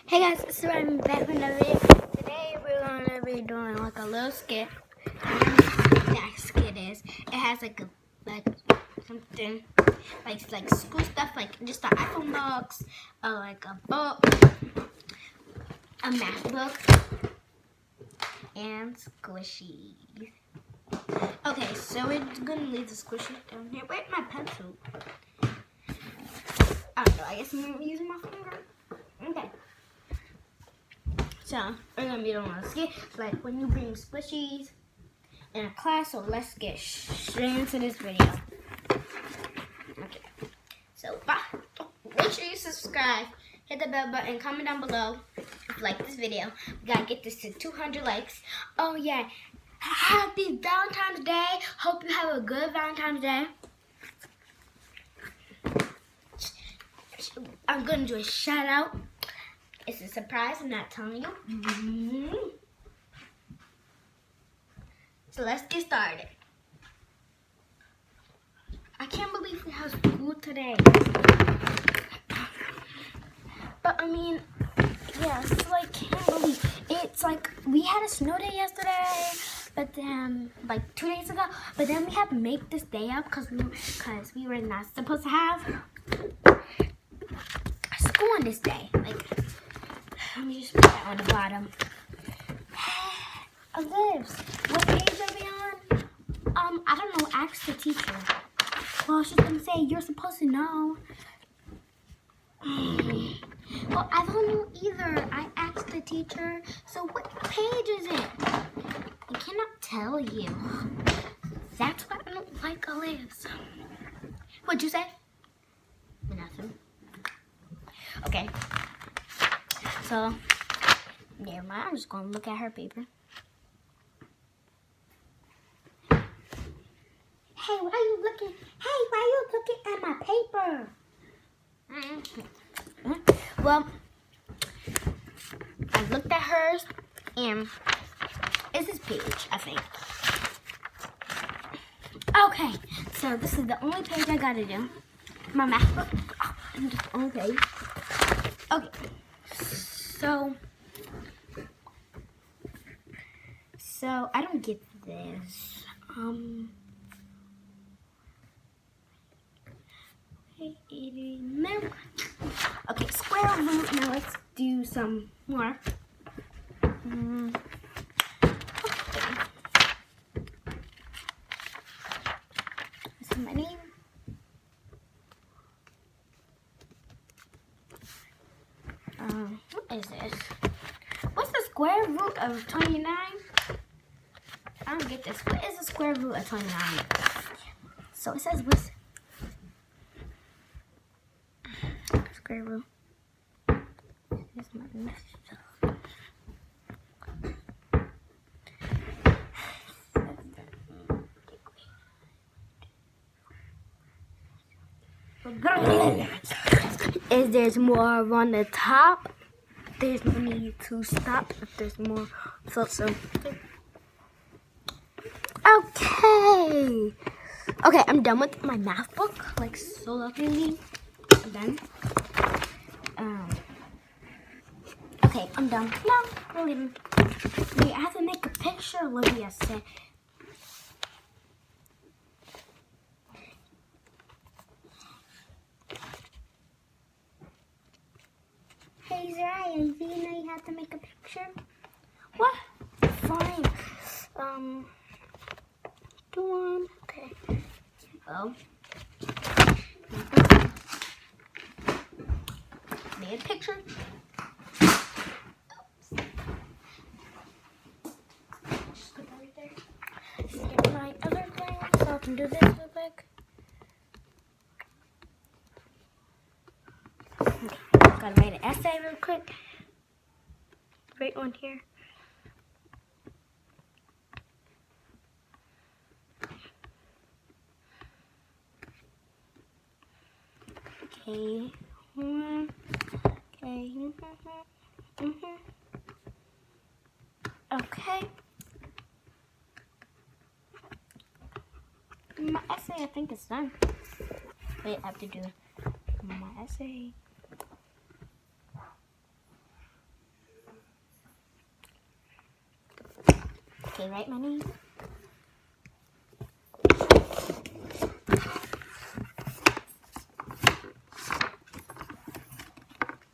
Hey guys, so I'm back with another video. Today we're gonna be doing like a little skit. That skit is, it has like something like school stuff, like just an iPhone box, like a book, a math book, and squishies. Okay, so we're gonna leave the squishies down here. Where's my pencil? I don't know. I guess I'm using my finger. Okay. So, we're going to be doing a skit, like when you bring squishies in a class, so let's get straight into this video. Okay, so bye. Make sure you subscribe, hit the bell button, comment down below if you like this video. We got to get this to 200 likes. Oh yeah, happy Valentine's Day. Hope you have a good Valentine's Day. I'm going to do a shout out. It's a surprise, I'm not telling you. So let's get started. I can't believe we have school today. But I mean, yeah, so I can't believe it's like we had a snow day yesterday, but then like 2 days ago, but then we had to make this day up because we were not supposed to have school on this day. Like, let me just put that on the bottom. Olives, what page are we on? I don't know, ask the teacher. Well, she's gonna say, you're supposed to know. Well, I don't know either. I asked the teacher. So what page is it? I cannot tell you. That's why I don't like olives. What'd you say? Nothing. Okay. So, never mind. I'm just gonna look at her paper. Hey, why are you looking? Hey, why are you looking at my paper? Well, I looked at hers, and it's this page, I think. Okay, so this is the only page I gotta do. My math book, and just the only page. Okay, so I don't get this. Okay, square root. Now let's do some more. Okay. This is my name. What is this? What's the square root of 29? I don't get this. What is the square root of 29? So it says what's square root. Here's my message. Is there's more on the top? There's no need to stop if there's more. So. Okay, I'm done with my math book. Like, so lovely. I'm done. Okay, I'm done. No, we're leaving. Wait, I have to make a picture, Olivia said. Hey, Ryan, do you know you have to make a picture? What? Fine. Do one. Okay. Oh. Made a picture. Just put that right there. Get my other thing so I can do this real quick. Gotta write an essay real quick. Write one here. Okay. Okay. Okay. My essay, I think it's done. Wait, I have to do my essay. they write my name?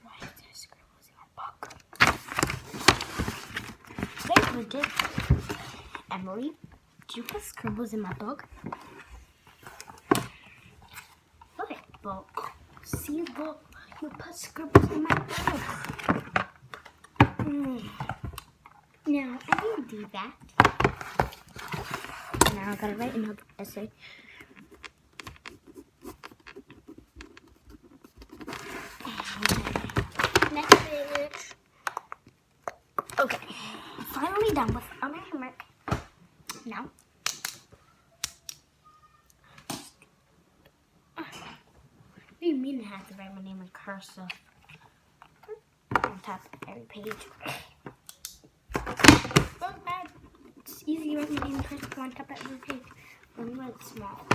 Why is there scribbles in my book? There's legit. Emily, did you put scribbles in my book? Book. See, look, you put scribbles in my book. Now, I didn't do that. Now I gotta write another essay. Next page. Okay, finally done with all my homework. Now, what do you mean I have to write my name in cursive on top of every page? Well, it's easy to write my name in cursive on top of every page. Let me write small.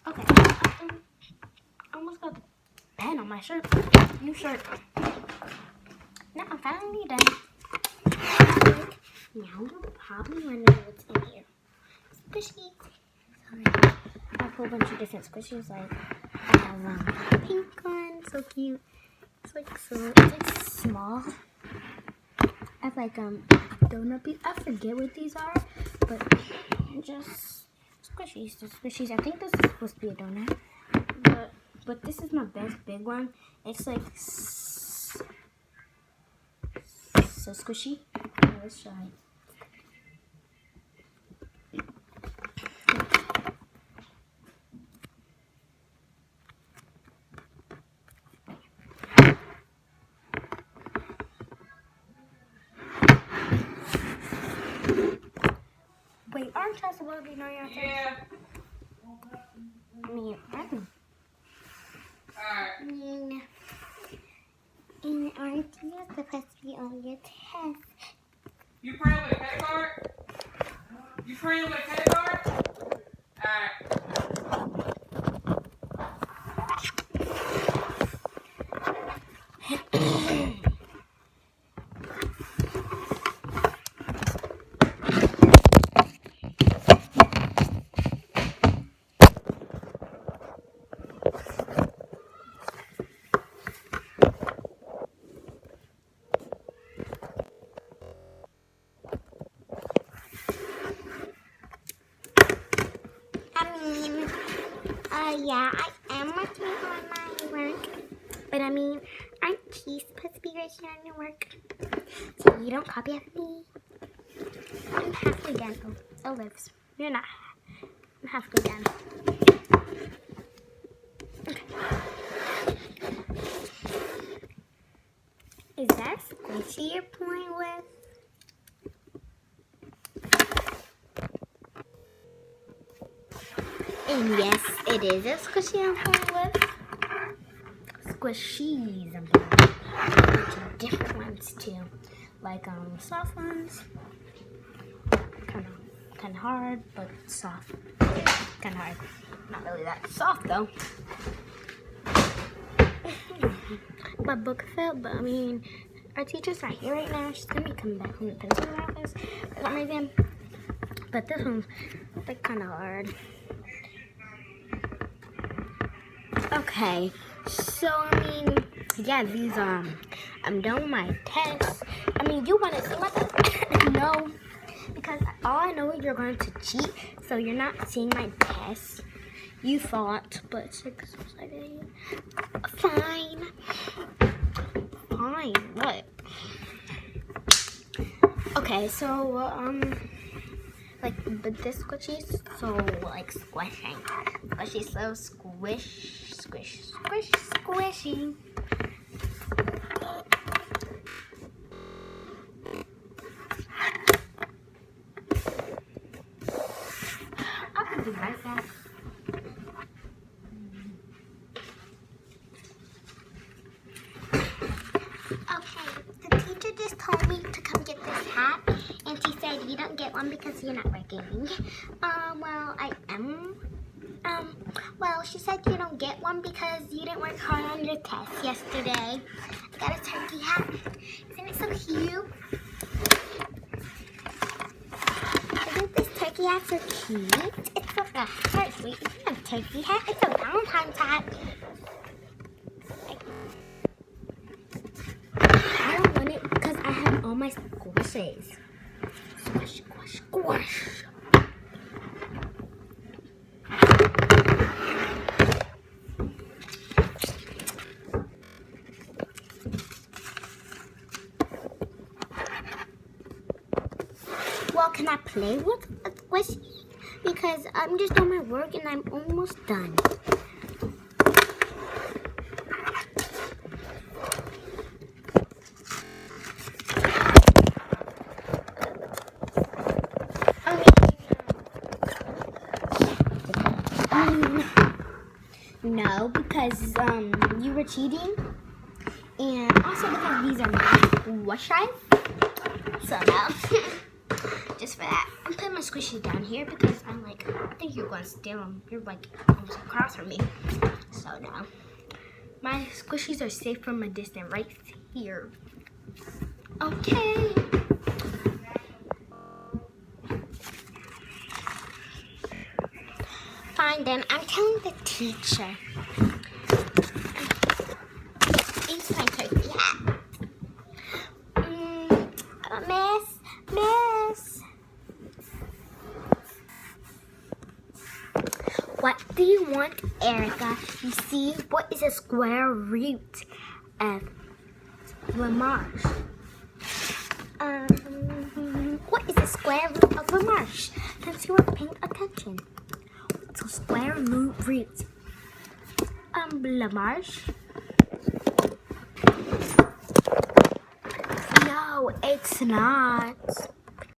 Okay. I almost got the pen on my shirt. New shirt. Now I'm finally done. Now you're probably wondering what's in here. Squishy. Sorry. I have a whole bunch of different squishies. Like I have a pink one, so cute. It's like small. I have like donut piece. I forget what these are, but just squishies. Just squishies. I think this is supposed to be a donut, but this is my best big one. It's like so squishy. Let's try. Wait, aren't you supposed to be knowing your thing? Yeah. I mean, and aren't you supposed to be on your test? You praying with a K card? You praying with a K card? Alright. Yeah, I am working on my work. But I mean, aren't you supposed to be working on your work? So you don't copy after me? I'm halfway done. Olives. You're not. I'm halfway done. Okay. Is that squishy you're playing with? And yes, it is a squishy I'm playing with. Squishies I'm playing with. Which are different ones too. Like soft ones. Kinda hard, but soft. Kinda hard. Not really that soft though. My book fell, but I mean, our teacher's not here right now. She's gonna be coming back from the principal's office for some reason. But this one's like kinda hard. Okay, so I mean, yeah, these I'm done with my tests. I mean, you want to see my test? No, because all I know is you're going to cheat, so you're not seeing my test. You thought, but it's like fine, what? Okay, so like, but this squishy's so like squishing. Squishy, so squishy. I'll be right back. Okay, the teacher just told me to come get this hat, and she said you don't get one because you're not working. Well, I am. Well, she said you don't get one because you didn't work hard on your test yesterday. I got a turkey hat. Isn't it so so cute. Isn't this turkey hat so cute? It's like a heart. Wait, it's not a turkey hat. It's a Valentine's hat. I don't want it because I have all my squishes. Squish, squish, squish. Well, can I play with a squishy? Because I'm just doing my work and I'm almost done. No, because you were cheating, and also because these are my squishies. So no, just for that. I'm putting my squishy down here because I'm like, I think you're gonna steal them. You're like almost across from me. So no, my squishies are safe from a distance right here. Okay. Fine then, I'm telling the teacher. It's my turkey hat. Miss. What do you want, Erica? You see, what is a square root of Lamarche? What is a square root of Lamarche? Since you were paying attention. What's a square root? Lamarche? No, it's not.